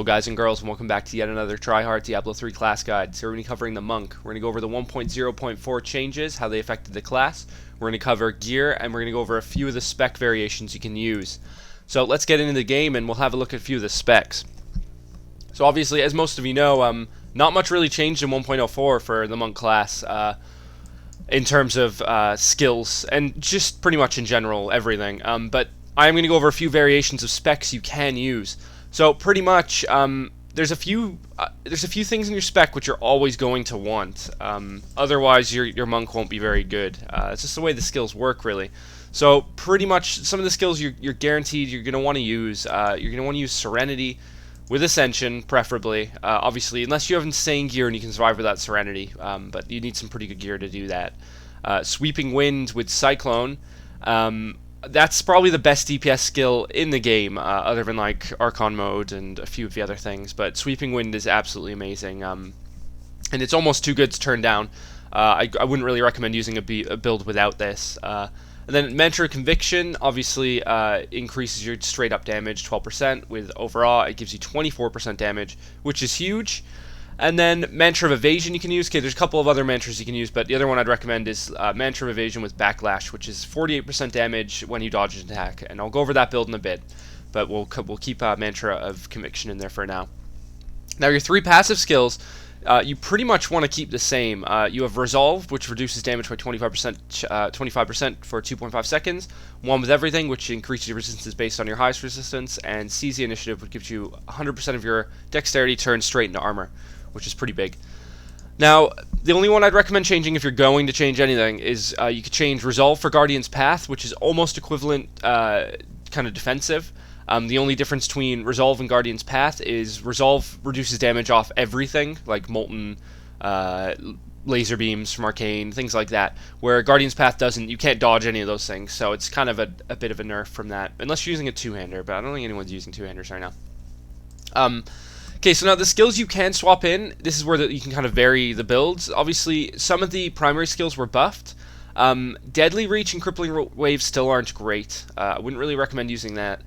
Hello guys and girls, and welcome back to yet another TryHard Diablo 3 class guide. So we're going to be covering the Monk. We're going to go over the 1.0.4 changes, how they affected the class. We're going to cover gear, and we're going to go over a few of the spec variations you can use. So let's get into the game, and we'll have a look at a few of the specs. So obviously, as most of you know, not much really changed in 1.04 for the Monk class in terms of skills, and just pretty much in general, everything. But I am going to go over a few variations of specs you can use. So pretty much, there's a few things in your spec which you're always going to want. Otherwise, your monk won't be very good. It's just the way the skills work, really. So pretty much, some of the skills you're guaranteed you're going to want to use. You're going to want to use Serenity with Ascension, preferably. Obviously, unless you have insane gear and you can survive without Serenity, but you need some pretty good gear to do that. Sweeping Wind with Cyclone. That's probably the best DPS skill in the game, other than like Archon mode and a few of the other things. But Sweeping Wind is absolutely amazing, and it's almost too good to turn down. I wouldn't really recommend using a build without this. And then Mantra of Conviction obviously increases your straight up damage 12%. With Overall, it gives you 24% damage, which is huge. And then Mantra of Evasion you can use. Okay, there's a couple of other mantras you can use, but the other one I'd recommend is Mantra of Evasion with Backlash, which is 48% damage when you dodge an attack. And I'll go over that build in a bit, but we'll keep Mantra of Conviction in there for now. Now your three passive skills, you pretty much want to keep the same. You have Resolve, which reduces damage by 25% for 2.5 seconds. One with Everything, which increases your resistance based on your highest resistance. And Seize the Initiative, which gives you 100% of your dexterity turned straight into armor, which is pretty big. Now, the only one I'd recommend changing if you're going to change anything is you could change Resolve for Guardian's Path, which is almost equivalent kind of defensive. The only difference between Resolve and Guardian's Path is Resolve reduces damage off everything, like Molten, laser beams from Arcane, things like that, where Guardian's Path doesn't. You can't dodge any of those things, so it's kind of a bit of a nerf from that, unless you're using a two-hander, but I don't think anyone's using two-handers right now. Okay, so now the skills you can swap in, this is where you can kind of vary the builds. Obviously, some of the primary skills were buffed. Deadly Reach and Crippling Wave still aren't great. I wouldn't really recommend using that.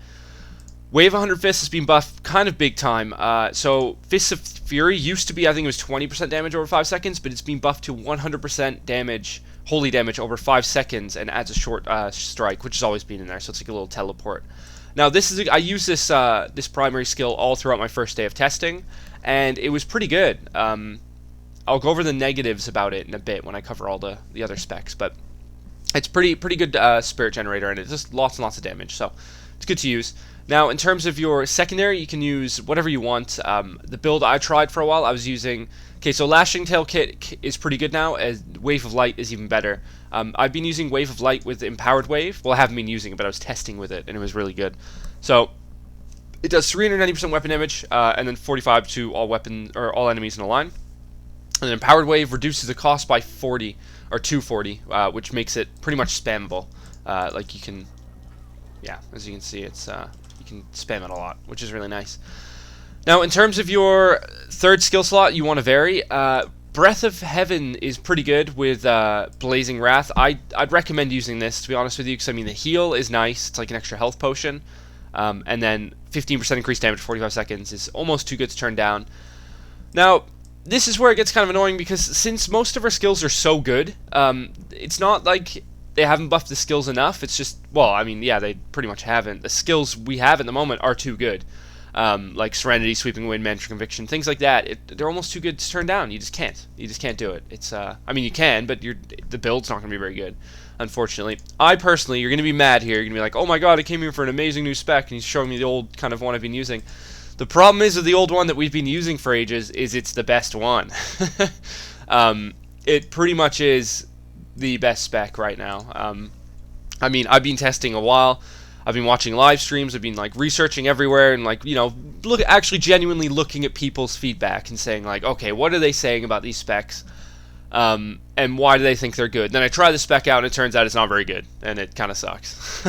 Wave 100 Fists has been buffed kind of big time. So Fists of Fury used to be, I think it was 20% damage over 5 seconds, but it's been buffed to 100% damage, holy damage over 5 seconds, and adds a short strike, which has always been in there, so it's like a little teleport. Now I use this primary skill all throughout my first day of testing, and it was pretty good. I'll go over the negatives about it in a bit when I cover all the other specs, but it's pretty good spirit generator, and it's just lots and lots of damage, so it's good to use. Now, in terms of your secondary, you can use whatever you want. The build I tried for a while, I was using... Okay, so Lashing Tail Kit is pretty good now, as Wave of Light is even better. I've been using Wave of Light with Empowered Wave. Well, I haven't been using it, but I was testing with it, and it was really good. So, it does 390% weapon damage, and then 45 to all enemies in a line. And then Empowered Wave reduces the cost by 40, or 240, which makes it pretty much spammable. Like you can... Yeah, as you can see, it's... you can spam it a lot, which is really nice. Now, in terms of your third skill slot, you want to vary. Breath of Heaven is pretty good with Blazing Wrath. I'd recommend using this, to be honest with you, because I mean the heal is nice. It's like an extra health potion, and then 15% increased damage for 45 seconds is almost too good to turn down. Now, this is where it gets kind of annoying because since most of our skills are so good, it's not like they haven't buffed the skills enough. It's just, well, I mean, yeah, they pretty much haven't. The skills we have at the moment are too good. Like Serenity, Sweeping Wind, Mantra Conviction, things like that. They're almost too good to turn down. You just can't. You just can't do it. It's, I mean, you can, but the build's not going to be very good, unfortunately. I personally, you're going to be mad here. You're going to be like, oh my god, I came here for an amazing new spec, and he's showing me the old kind of one I've been using. The problem is with the old one that we've been using for ages is it's the best one. It pretty much is the best spec right now. I mean, I've been testing a while. I've been watching live streams. I've been like researching everywhere and like, you know, actually genuinely looking at people's feedback and saying like, okay, what are they saying about these specs, and why do they think they're good? And then I try the spec out and it turns out it's not very good, and it kind of sucks.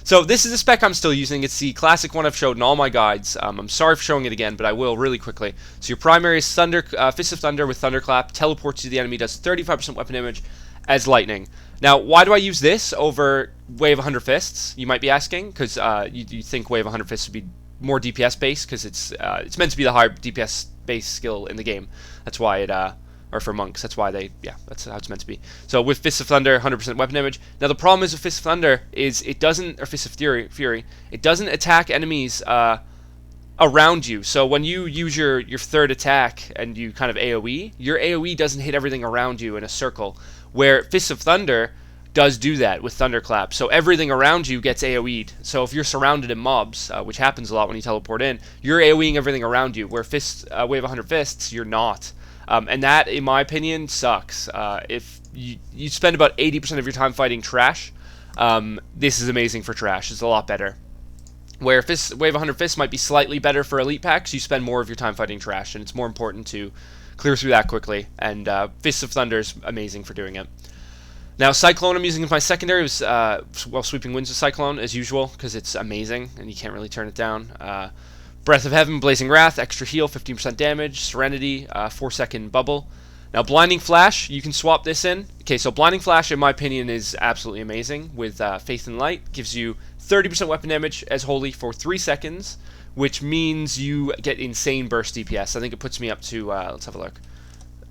So this is the spec I'm still using. It's the classic one I've showed in all my guides. I'm sorry for showing it again, but I will really quickly. So your primary is Fist of Thunder with Thunderclap, teleports to the enemy, does 35% weapon damage as lightning. Now, why do I use this over Wave 100 Fists? You might be asking, because you think Wave 100 Fists would be more DPS base because it's meant to be the higher DPS base skill in the game. That's why it or for monks. That's why that's how it's meant to be. So with Fists of Thunder, 100% weapon damage. Now the problem is with Fists of Thunder is it doesn't, or Fists of Fury, it doesn't attack enemies around you. So when you use your third attack and you kind of AoE, your AoE doesn't hit everything around you in a circle, where Fists of Thunder does do that with Thunderclap. So everything around you gets AoE'd. So if you're surrounded in mobs, which happens a lot when you teleport in, you're AoEing everything around you, where Wave 100 Fists, you're not. And that, in my opinion, sucks. If you spend about 80% of your time fighting trash, this is amazing for trash. It's a lot better. Where Wave 100 Fists might be slightly better for elite packs, you spend more of your time fighting trash, and it's more important to clear through that quickly. And Fists of Thunder is amazing for doing it. Now, Cyclone I'm using as my secondary. Was Sweeping Winds of Cyclone, as usual, because it's amazing, and you can't really turn it down. Breath of Heaven, Blazing Wrath, extra heal, 15% damage, Serenity, 4-second bubble. Now, Blinding Flash, you can swap this in. Okay, so Blinding Flash, in my opinion, is absolutely amazing with Faith and Light. Gives you 30% weapon damage as holy for 3 seconds, which means you get insane burst DPS. I think it puts me up to, let's have a look.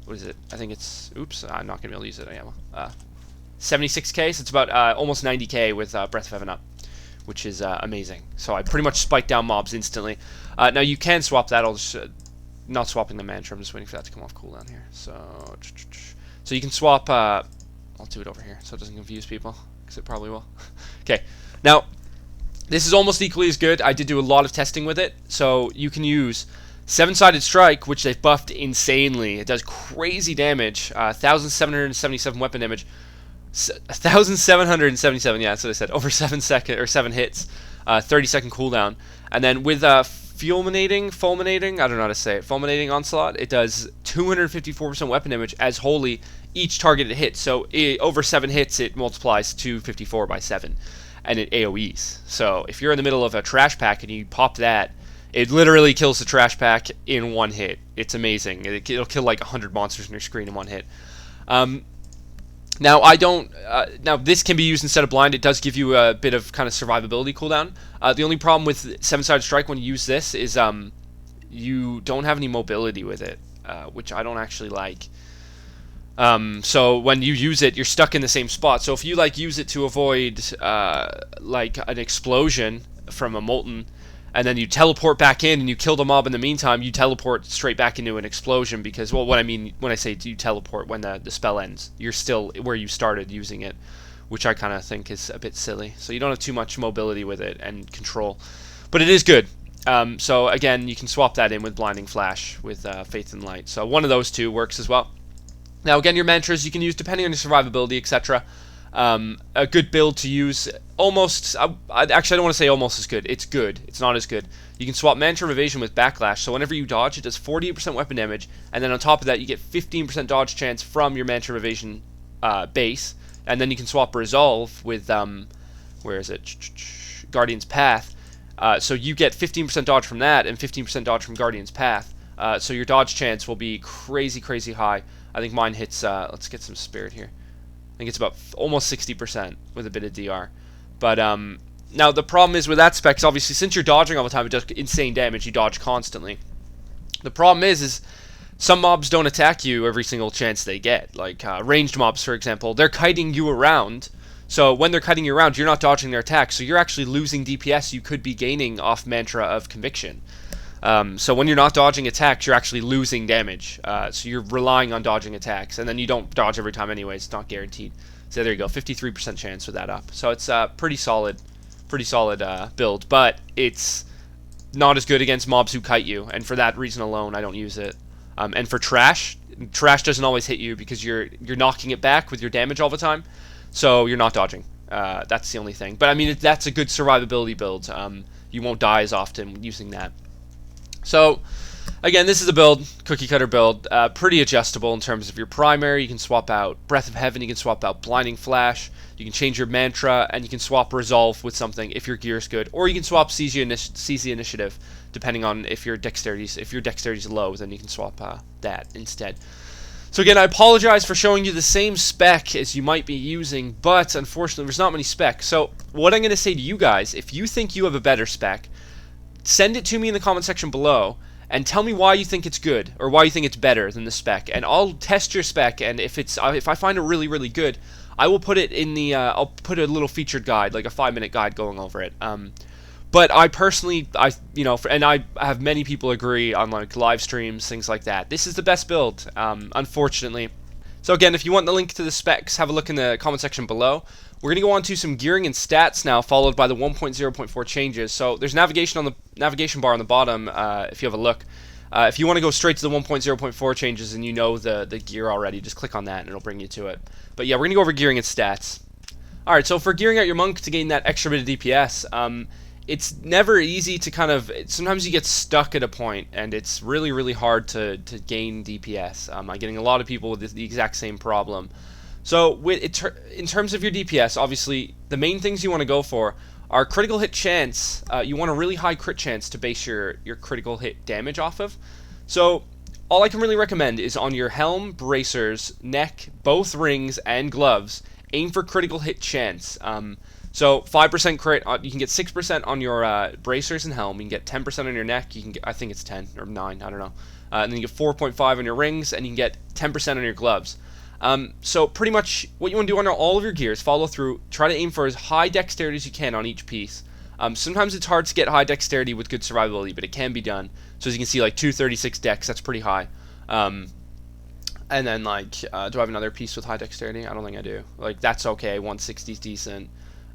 What is it? I think it's, oops, I'm not going to be able to use it. I am. 76k, so it's about almost 90k with Breath of Heaven up, which is amazing. So I pretty much spike down mobs instantly. Now you can swap that. I'll just not swapping the mantra. I'm just waiting for that to come off cooldown here. So you can swap. I'll do it over here so it doesn't confuse people, because it probably will. Okay, now this is almost equally as good. I did do a lot of testing with it, so you can use Seven-Sided Strike, which they've buffed insanely. It does crazy damage, 1,777 weapon damage. 1,777, yeah, that's what I said. Over 7 hits, 30-second cooldown, and then with fulminating, I don't know how to say it. Fulminating Onslaught, it does 254% weapon damage as holy each target it hits. So over 7 hits, it multiplies 254 by 7, and it AOE's. So if you're in the middle of a trash pack and you pop that, it literally kills the trash pack in 1 hit. It's amazing. It'll kill like 100 monsters on your screen in 1 hit. Now now this can be used instead of blind. It does give you a bit of kind of survivability cooldown. The only problem with Seven-Sided Strike when you use this is you don't have any mobility with it, which I don't actually like. So when you use it, you're stuck in the same spot. So if you like use it to avoid like an explosion from a Molten, and then you teleport back in and you kill the mob in the meantime, you teleport straight back into an explosion because, well, what I mean when I say you teleport when the spell ends, you're still where you started using it, which I kind of think is a bit silly. So you don't have too much mobility with it and control, but it is good. So again, you can swap that in with Blinding Flash with Faith and Light. So one of those two works as well. Now again, your mantras you can use depending on your survivability, etc. A good build to use, almost, actually I don't want to say almost as good, it's good, it's not as good. You can swap Mantra of Evasion with Backlash, so whenever you dodge, it does 48% weapon damage, and then on top of that you get 15% dodge chance from your Mantra of Evasion base, and then you can swap Resolve with, where is it, Guardian's Path, so you get 15% dodge from that, and 15% dodge from Guardian's Path, so your dodge chance will be crazy, crazy high. I think mine hits, let's get some Spirit here. I think it's about almost 60% with a bit of DR. But now the problem is with that spec is obviously since you're dodging all the time, it does insane damage. You dodge constantly. The problem is some mobs don't attack you every single chance they get. Like ranged mobs, for example, they're kiting you around. So when they're kiting you around, you're not dodging their attacks. So you're actually losing DPS you could be gaining off Mantra of Conviction. So when you're not dodging attacks, you're actually losing damage. So you're relying on dodging attacks, and then you don't dodge every time anyway. It's not guaranteed. So there you go, 53% chance with that up. So it's pretty solid build, but it's not as good against mobs who kite you, and for that reason alone, I don't use it. And for trash doesn't always hit you because you're knocking it back with your damage all the time, so you're not dodging. That's the only thing. But I mean, that's a good survivability build. You won't die as often using that. So, again, this is a build, cookie cutter build, pretty adjustable in terms of your primary. You can swap out Breath of Heaven, you can swap out Blinding Flash, you can change your mantra, and you can swap Resolve with something if your gear is good, or you can swap Seize the Initiative, depending on if your dexterity is low, then you can swap that instead. So again, I apologize for showing you the same spec as you might be using, but unfortunately there's not many specs. So what I'm going to say to you guys, if you think you have a better spec, send it to me in the comment section below and tell me why you think it's good or why you think it's better than the spec, and I'll test your spec, and if I find it really, really good, I will put it in the I'll put a little featured guide, like a 5-minute guide going over it. But I personally, and I have many people agree on like live streams, things like that. This is the best build, unfortunately. So again, if you want the link to the specs, have a look in the comment section below. We're going to go on to some gearing and stats now, followed by the 1.0.4 changes. So there's navigation on the navigation bar on the bottom, if you have a look. If you want to go straight to the 1.0.4 changes and you know the gear already, just click on that and it'll bring you to it. But yeah, we're going to go over gearing and stats. Alright, so for gearing out your monk to gain that extra bit of DPS, it's never easy to sometimes you get stuck at a point and it's really, really hard to gain DPS. I'm getting a lot of people with the exact same problem. So in terms of your DPS, obviously the main things you want to go for are critical hit chance. You want a really high crit chance to base your critical hit damage off of. So all I can really recommend is on your helm, bracers, neck, both rings, and gloves, aim for critical hit chance. So 5% crit, you can get 6% on your bracers and helm, you can get 10% on your neck, you can get, I think it's 10 or 9, I don't know. And then you get 4.5 on your rings, and you can get 10% on your gloves. So pretty much what you want to do on all of your gears, follow through, try to aim for as high dexterity as you can on each piece. Sometimes it's hard to get high dexterity with good survivability, but it can be done. So as you can see, like 236 dex, that's pretty high. And then like, do I have another piece with high dexterity? I don't think I do. Like that's okay, 160 is decent.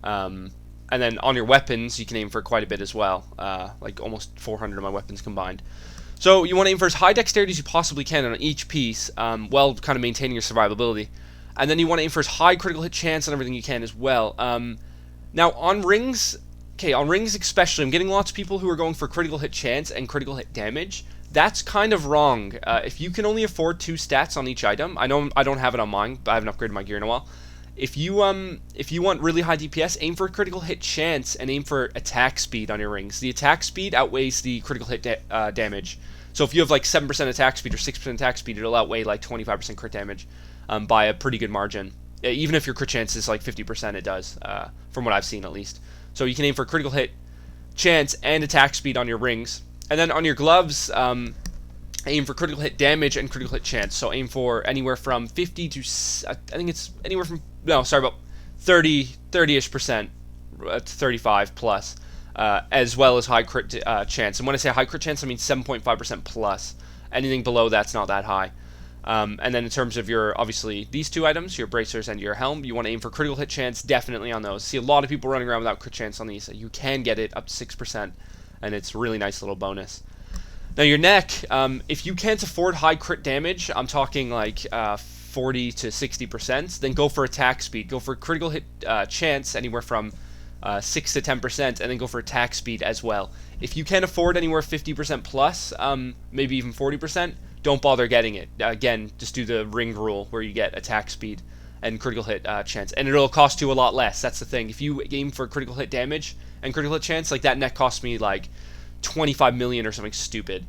And then on your weapons, you can aim for quite a bit as well, like almost 400 of my weapons combined. So you want to aim for as high dexterity as you possibly can on each piece, while kind of maintaining your survivability. And then you want to aim for as high critical hit chance on everything you can as well. Now on rings, on rings especially, I'm getting lots of people who are going for critical hit chance and critical hit damage. That's kind of wrong. If you can only afford 2 stats on each item, I know I don't have it on mine, but I haven't upgraded my gear in a while. If you want really high DPS, aim for critical hit chance and aim for attack speed on your rings. The attack speed outweighs the critical hit damage. So if you have like 7% attack speed or 6% attack speed, it'll outweigh like 25% crit damage by a pretty good margin. Even if your crit chance is like 50%, it does, from what I've seen at least. So you can aim for critical hit chance and attack speed on your rings. And then on your gloves, aim for critical hit damage and critical hit chance. So aim for anywhere from 50 to, I think it's anywhere from, no, sorry, about 30-ish% to 35 plus. As well as high crit chance. And when I say high crit chance, I mean 7.5% plus. Anything below that's not that high. And then in terms of your, obviously, these 2 items, your bracers and your helm, you want to aim for critical hit chance definitely on those. See a lot of people running around without crit chance on these. You can get it up to 6%, and it's a really nice little bonus. Now your neck, if you can't afford high crit damage, I'm talking like 40 to 60%, then go for attack speed. Go for critical hit chance anywhere from 6 to 10%, and then go for attack speed as well. If you can't afford anywhere 50% plus, maybe even 40%, don't bother getting it. Again, just do the ring rule where you get attack speed and critical hit chance, and it'll cost you a lot less. That's the thing. If you aim for critical hit damage and critical hit chance, like that neck cost me like 25 million or something stupid.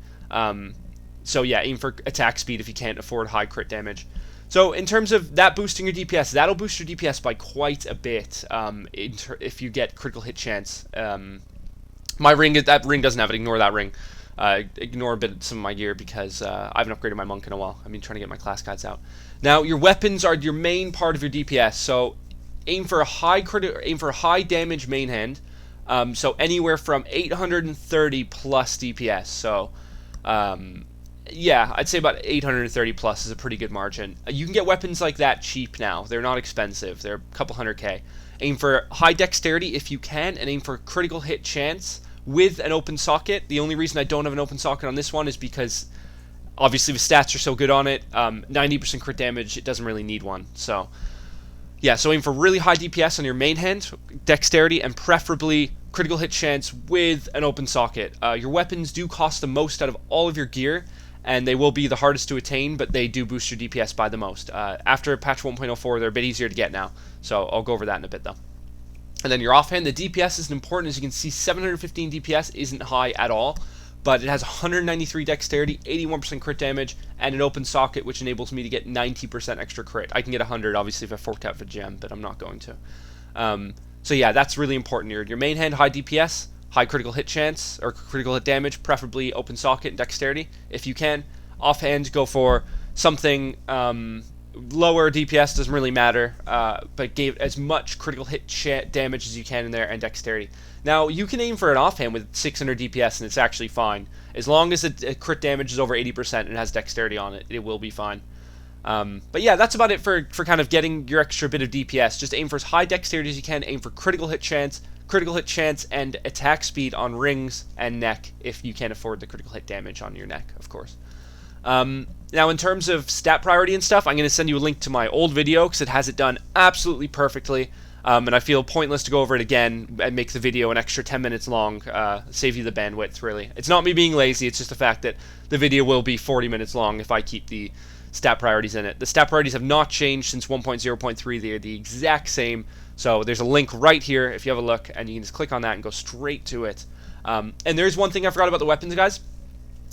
So yeah, aim for attack speed if you can't afford high crit damage. So in terms of that boosting your DPS, that'll boost your DPS by quite a bit if you get critical hit chance. My ring, that ring doesn't have it. Ignore that ring. Ignore a bit some of my gear because I haven't upgraded my monk in a while. I've been trying to get my class guides out. Now your weapons are your main part of your DPS. So aim for a high damage main hand. So anywhere from 830 plus DPS. So yeah, I'd say about 830 plus is a pretty good margin. You can get weapons like that cheap now. They're not expensive. They're a couple 100k. Aim for high dexterity if you can, and aim for critical hit chance with an open socket. The only reason I don't have an open socket on this one is because obviously the stats are so good on it. 90% crit damage, it doesn't really need one. So yeah, so aim for really high DPS on your main hand, dexterity, and preferably critical hit chance with an open socket. Your weapons do cost the most out of all of your gear, and they will be the hardest to attain, but they do boost your DPS by the most. After patch 1.04, they're a bit easier to get now, so I'll go over that in a bit though. And then your offhand, the DPS isn't important. As you can see, 715 DPS isn't high at all, but it has 193 dexterity, 81% crit damage, and an open socket, which enables me to get 90% extra crit. I can get 100, obviously, if I forked out for gem, but I'm not going to. So yeah, that's really important. Your main hand, high DPS, high critical hit chance or critical hit damage, preferably open socket and dexterity if you can. Offhand, go for something lower DPS, doesn't really matter, but gave as much critical hit damage as you can in there, and dexterity. Now, you can aim for an offhand with 600 DPS and it's actually fine. As long as the crit damage is over 80% and has dexterity on it, it will be fine. But yeah, that's about it for kind of getting your extra bit of DPS. Just aim for as high dexterity as you can, aim for critical hit chance, and attack speed on rings and neck if you can't afford the critical hit damage on your neck, of course. Now, in terms of stat priority and stuff, I'm going to send you a link to my old video because it has it done absolutely perfectly. And I feel pointless to go over it again and make the video an extra 10 minutes long, save you the bandwidth, really. It's not me being lazy, it's just the fact that the video will be 40 minutes long if I keep the stat priorities in it. The stat priorities have not changed since 1.0.3, they are the exact same. So there's a link right here if you have a look, and you can just click on that and go straight to it. And there's one thing I forgot about the weapons, guys,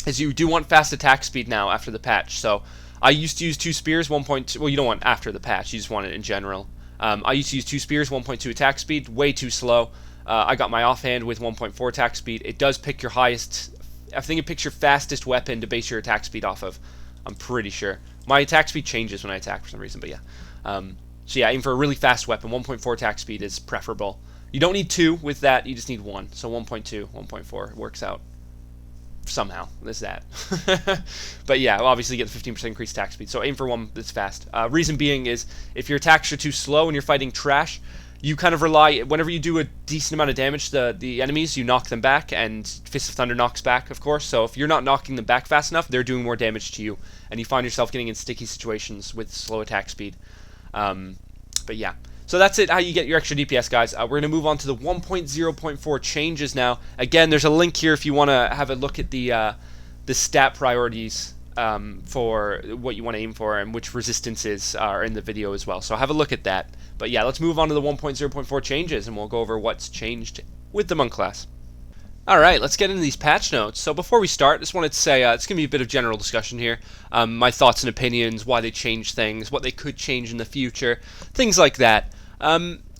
is you do want fast attack speed now after the patch. So I used to use 2 spears, 1.2, well, you don't want after the patch, you just want it in general. I used to use 2 spears, 1.2 attack speed, way too slow. I got my offhand with 1.4 attack speed. It does pick your highest, I think it picks your fastest weapon to base your attack speed off of. I'm pretty sure. My attack speed changes when I attack for some reason, but yeah. So yeah, aim for a really fast weapon. 1.4 attack speed is preferable. You don't need 2 with that, you just need 1. So 1.2, 1.4 works out. Somehow, there's that. But yeah, obviously you get the 15% increased attack speed, so aim for one that's fast. Reason being is, if your attacks are too slow and you're fighting trash, you kind of rely, whenever you do a decent amount of damage to the enemies, you knock them back, and Fist of Thunder knocks back, of course, so if you're not knocking them back fast enough, they're doing more damage to you, and you find yourself getting in sticky situations with slow attack speed. But yeah. So that's it, how you get your extra DPS, guys. We're going to move on to the 1.0.4 changes now. Again, there's a link here if you want to have a look at the stat priorities for what you want to aim for and which resistances are in the video as well. So have a look at that. But yeah, let's move on to the 1.0.4 changes, and we'll go over what's changed with the Monk class. Alright, let's get into these patch notes. So before we start, I just wanted to say it's going to be a bit of general discussion here. My thoughts and opinions, why they changed things, what they could change in the future, things like that.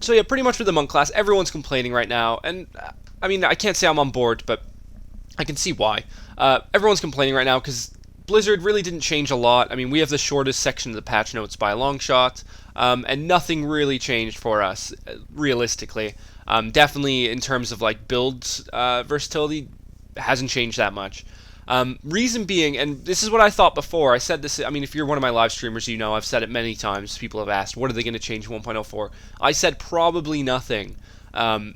So yeah, pretty much with the Monk class, everyone's complaining right now, and I mean, I can't say I'm on board, but I can see why. Everyone's complaining right now because Blizzard really didn't change a lot. I mean, we have the shortest section of the patch notes by a long shot, and nothing really changed for us, realistically. Definitely in terms of like build versatility, hasn't changed that much. Reason being, and this is what I thought before, I said this, I mean, if you're one of my live streamers, you know I've said it many times. People have asked, what are they going to change in 1.04? I said probably nothing.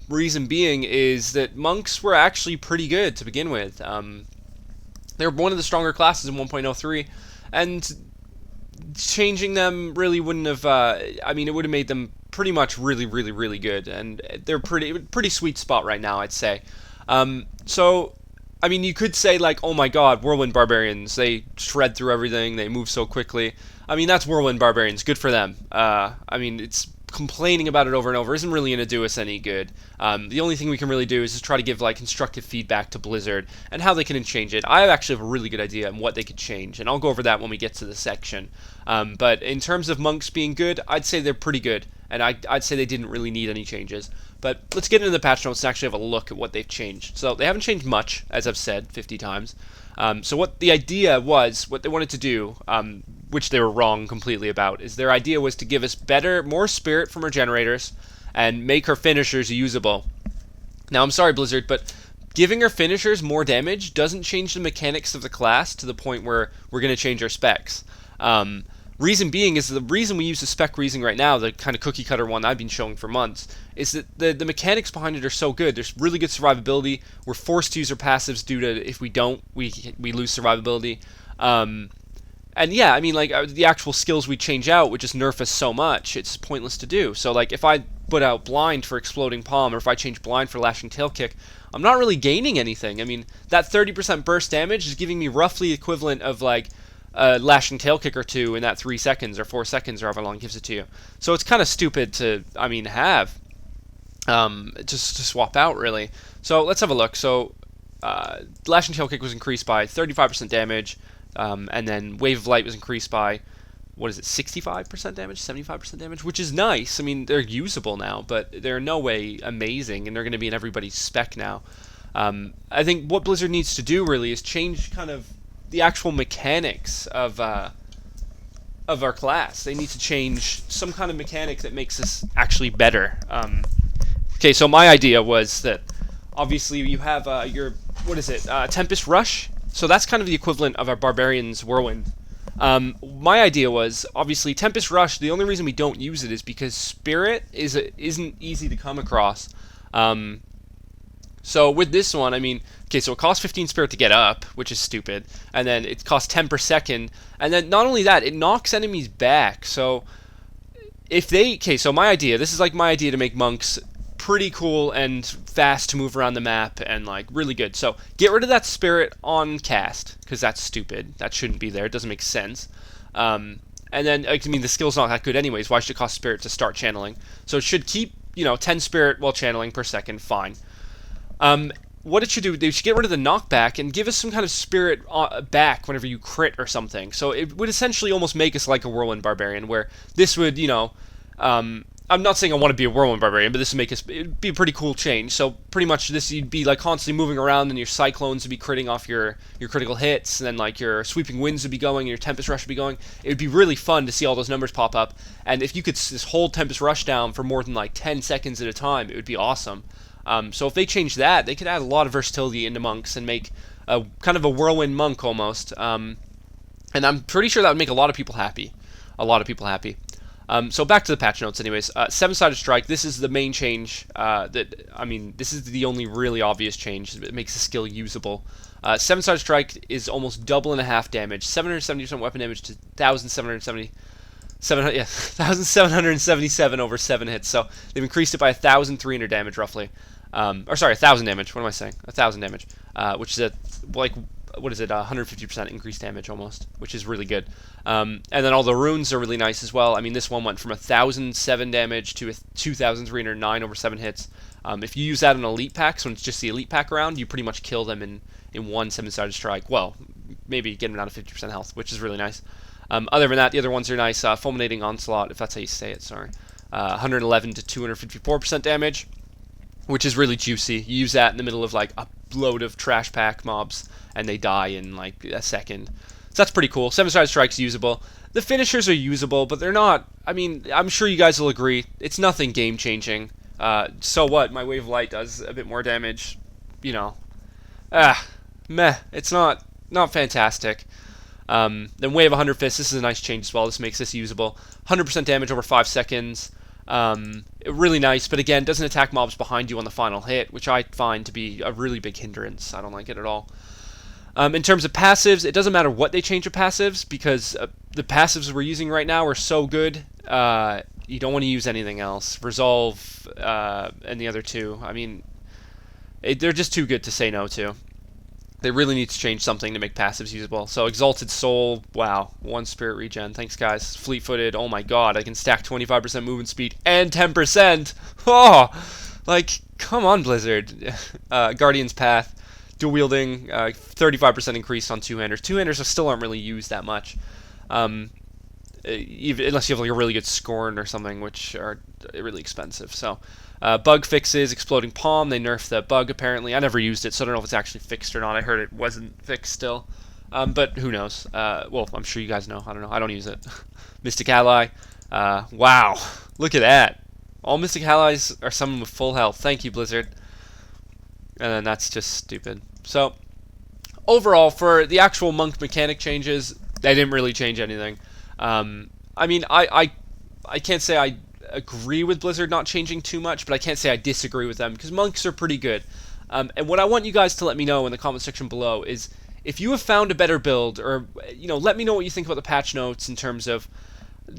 Reason being is that monks were actually pretty good to begin with. They're one of the stronger classes in 1.03, and changing them really wouldn't have, I mean, it would have made them pretty much really good, and they're pretty sweet spot right now, I'd say. So I mean, you could say, like, oh my god, Whirlwind Barbarians, they shred through everything, they move so quickly. I mean, that's Whirlwind Barbarians, good for them. I mean, it's complaining about it over and over isn't really going to do us any good. The only thing we can really do is just try to give, like, constructive feedback to Blizzard and how they can change it. I actually have a really good idea on what they could change, and I'll go over that when we get to the section. But in terms of monks being good, I'd say they're pretty good, and I'd say they didn't really need any changes. But let's get into the patch notes and actually have a look at what they've changed. So they haven't changed much, as I've said 50 times. So what the idea was, what they wanted to do, which they were wrong completely about, is their idea was to give us more spirit from our generators and make our finishers usable. Now, I'm sorry, Blizzard, but giving our finishers more damage doesn't change the mechanics of the class to the point where we're going to change our specs. Reason being is the reason we use the spec reasoning right now, the kind of cookie cutter one I've been showing for months, is that the mechanics behind it are so good. There's really good survivability. We're forced to use our passives due to if we don't, we lose survivability. And yeah, I mean, like, the actual skills we change out would just nerf us so much, it's pointless to do. So, like, if I put out Blind for Exploding Palm, or if I change Blind for Lashing Tail Kick, I'm not really gaining anything. I mean, that 30% burst damage is giving me roughly equivalent of, like, Lashing Tail Kick or 2 in that 3 seconds or 4 seconds or however long it gives it to you. So it's kind of stupid to, I mean, have. Just to swap out, really. So let's have a look. So Lashing Tail Kick was increased by 35% damage, and then Wave of Light was increased by, what is it, 65% damage, 75% damage, which is nice. I mean, they're usable now, but they're in no way amazing, and they're going to be in everybody's spec now. I think what Blizzard needs to do really is change kind of the actual mechanics of our class. They need to change some kind of mechanic that makes this actually better. Okay, so my idea was that obviously you have your, what is it, Tempest Rush? So that's kind of the equivalent of our Barbarian's Whirlwind. My idea was, obviously, Tempest Rush, the only reason we don't use it is because Spirit isn't easy to come across. So with this one, I mean, okay, so it costs 15 Spirit to get up, which is stupid, and then it costs 10 per second, and then not only that, it knocks enemies back. So if they, okay, so my idea, this is like my idea to make monks pretty cool and fast to move around the map and like really good. So get rid of that Spirit on cast, because that's stupid. That shouldn't be there. It doesn't make sense. And then, I mean, the skill's not that good anyways. Why should it cost Spirit to start channeling? So it should keep, 10 Spirit while channeling per second. Fine. What it should do, they should get rid of the knockback and give us some kind of Spirit back whenever you crit or something. So it would essentially almost make us like a Whirlwind Barbarian, where this would, I'm not saying I want to be a Whirlwind Barbarian, but this would make us, it'd be a pretty cool change. So pretty much this, you'd be like constantly moving around, and your Cyclones would be critting off your critical hits, and then like your Sweeping Winds would be going, and your Tempest Rush would be going. It would be really fun to see all those numbers pop up, and if you could just hold Tempest Rush down for more than like 10 seconds at a time, it would be awesome. So if they change that, they could add a lot of versatility into monks and make a kind of a Whirlwind monk almost. And I'm pretty sure that would make a lot of people happy. So back to the patch notes anyways. 7-sided strike, this is the main change. This is the only really obvious change. It makes the skill usable. 7-sided strike is almost double and a half damage. 770% weapon damage to 1,777 over 7 hits. So they've increased it by 1,300 damage roughly. 1,000 damage. What am I saying? 1,000 damage. Which is what is it? 150% increased damage almost, which is really good. And then all the runes are really nice as well. I mean, this one went from 1,007 damage to 2,309 over 7 hits. If you use that in Elite Pack, so when it's just the Elite Pack round, you pretty much kill them in one 7-sided strike. Well, maybe get them down to 50% health, which is really nice. Other than that, the other ones are nice. Fulminating Onslaught, if that's how you say it, sorry. 111 to 254% damage, which is really juicy. You use that in the middle of like a load of trash pack mobs, and they die in like a second. So that's pretty cool. 7-sided strike's usable. The finishers are usable, but they're not, I mean, I'm sure you guys will agree, it's nothing game-changing. So what? My Wave of Light does a bit more damage, meh. It's not fantastic. Then Wave 100 Fists, this is a nice change as well. This makes this usable. 100% damage over 5 seconds. Really nice, but again, doesn't attack mobs behind you on the final hit, which I find to be a really big hindrance. I don't like it at all. In terms of passives, it doesn't matter what they change with passives, because the passives we're using right now are so good, you don't want to use anything else. Resolve and the other two, I mean, they're just too good to say no to. They really need to change something to make passives usable. So Exalted Soul, wow, 1 Spirit regen. Thanks, guys. Fleet-footed, oh my god, I can stack 25% movement speed and 10%. Oh, like, come on, Blizzard. Guardian's Path, dual wielding, 35% increase on two-handers. Two-handers still aren't really used that much, even, unless you have like a really good Scorn or something, which are really expensive. So. Bug fixes, Exploding Palm, they nerfed the bug apparently. I never used it, so I don't know if it's actually fixed or not. I heard it wasn't fixed still, but who knows. Well, I'm sure you guys know. I don't know. I don't use it. Mystic Ally, wow, look at that. All Mystic Allies are summoned with full health. Thank you, Blizzard. And then that's just stupid. So, overall, for the actual monk mechanic changes, they didn't really change anything. I mean, I can't say I agree with Blizzard not changing too much, but I can't say I disagree with them, because monks are pretty good. And what I want you guys to let me know in the comment section below is if you have found a better build, or let me know what you think about the patch notes in terms of,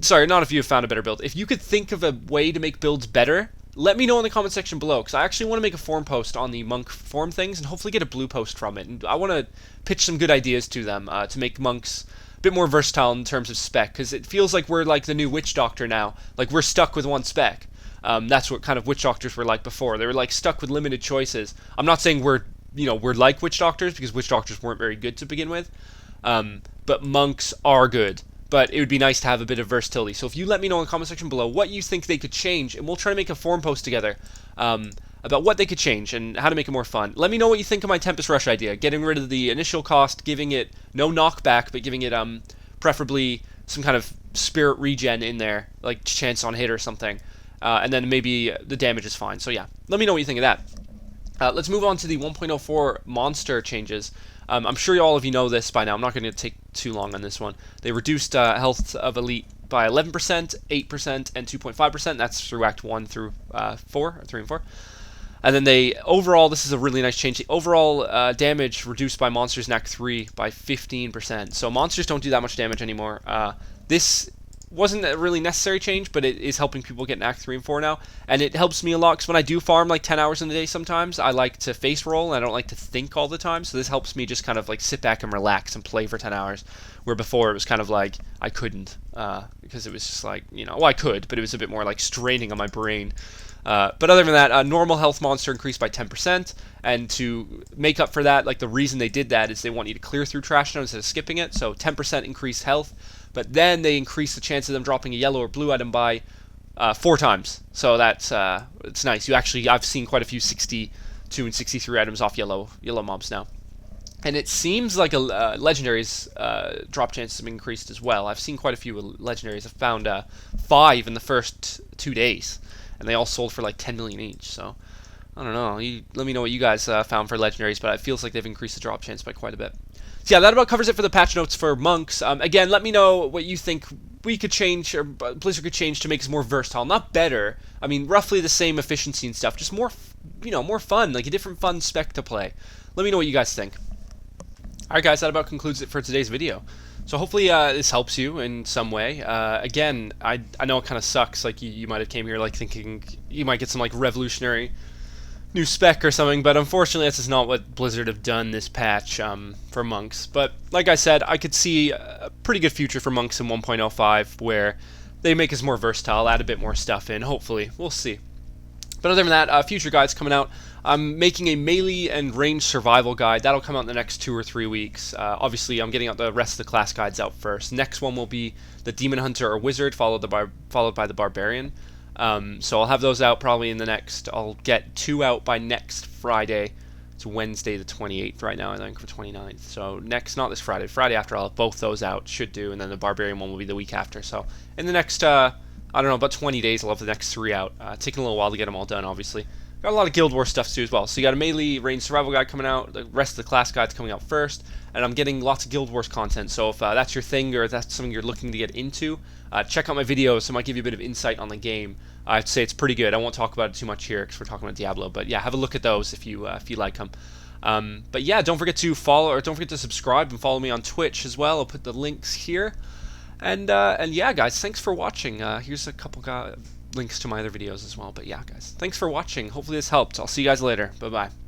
sorry, not if you have found a better build, if you could think of a way to make builds better, let me know in the comment section below, because I actually want to make a forum post on the monk forum things and hopefully get a blue post from it, and I want to pitch some good ideas to them to make monks bit more versatile in terms of spec, because it feels like we're like the new Witch Doctor now. Like, we're stuck with one spec. That's what kind of Witch Doctors were like before. They were like stuck with limited choices. I'm not saying we're like Witch Doctors, because Witch Doctors weren't very good to begin with. But monks are good. But it would be nice to have a bit of versatility. So if you let me know in the comment section below what you think they could change, and we'll try to make a forum post together about what they could change and how to make it more fun. Let me know what you think of my Tempest Rush idea, getting rid of the initial cost, giving it no knockback, but giving it preferably some kind of spirit regen in there, like chance on hit or something, and then maybe the damage is fine. So yeah, let me know what you think of that. Let's move on to the 1.04 monster changes. I'm sure all of you know this by now. I'm not going to take too long on this one. They reduced health of Elite by 11%, 8%, and 2.5%. That's through Act 1 through 4, 3 and 4. And then overall, this is a really nice change. The overall damage reduced by monsters in Act 3 by 15%. So monsters don't do that much damage anymore. This wasn't a really necessary change, but it is helping people get in Act 3 and 4 now. And it helps me a lot, because when I do farm like 10 hours in a day sometimes, I like to face roll, and I don't like to think all the time. So this helps me just kind of like sit back and relax and play for 10 hours. Where before it was kind of like I couldn't, because it was just like, well, I could, but it was a bit more like straining on my brain. But other than that, normal health monster increased by 10%, and to make up for that, like the reason they did that is they want you to clear through trash now instead of skipping it, so 10% increased health, but then they increase the chance of them dropping a yellow or blue item by 4 times, so that's it's nice. I've seen quite a few 62 and 63 items off yellow mobs now. And it seems like legendaries drop chances have increased as well. I've seen quite a few legendaries. I've found 5 in the first 2 days, and they all sold for like 10 million each. So I don't know. Let me know what you guys found for legendaries, but it feels like they've increased the drop chance by quite a bit. So yeah, that about covers it for the patch notes for monks. Again, let me know what you think we could change, or Blizzard could change to make us more versatile. Not better. I mean, roughly the same efficiency and stuff, just more, more fun, like a different fun spec to play. Let me know what you guys think. Alright guys, that about concludes it for today's video. So hopefully this helps you in some way. Again, I know it kind of sucks, like you might have came here like thinking you might get some like revolutionary new spec or something, but unfortunately this is not what Blizzard have done this patch for monks. But like I said, I could see a pretty good future for monks in 1.05 where they make us more versatile, add a bit more stuff in, hopefully. We'll see. But other than that, future guides coming out. I'm making a melee and range survival guide. That'll come out in the next 2 or 3 weeks. Obviously, I'm getting out the rest of the class guides out first. Next one will be the Demon Hunter or Wizard, followed by the Barbarian. So I'll have those out probably in the next... I'll get 2 out by next Friday. It's Wednesday the 28th right now, I think, for 29th. So not this Friday. Friday after, I'll have both those out. Should do. And then the Barbarian one will be the week after. So in the next... I don't know, about 20 days, I'll have the next 3 out. Taking a little while to get them all done, obviously. Got a lot of Guild Wars stuff to do as well. So you got a melee range survival guide coming out, the rest of the class guides coming out first, and I'm getting lots of Guild Wars content. So if that's your thing, or if that's something you're looking to get into, check out my videos. It might give you a bit of insight on the game. I'd say it's pretty good. I won't talk about it too much here because we're talking about Diablo, but yeah, have a look at those if you like them. But yeah, don't forget to follow, or don't forget to subscribe and follow me on Twitch as well. I'll put the links here. And yeah, guys, thanks for watching. Here's a couple links to my other videos as well. But yeah, guys, thanks for watching. Hopefully this helped. I'll see you guys later. Bye-bye.